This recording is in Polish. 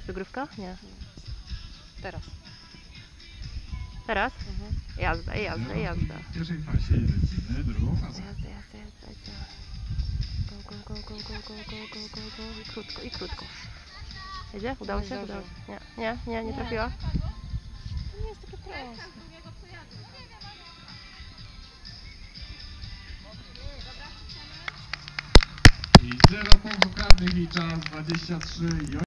Dogrywka? Nie. Teraz. Teraz? Jazda, jazda, jazda. W pierwszej fazie lecimy drugą fazę. Jazda, jazda, jazda, jazda. Go, go, go, go, go, go, go, go, go, go. I krótko, i krótko. Jedzie? Udało się? Udało się. Nie trafiła. To nie jest takie proste. I 0 punktów karnych i czas 23.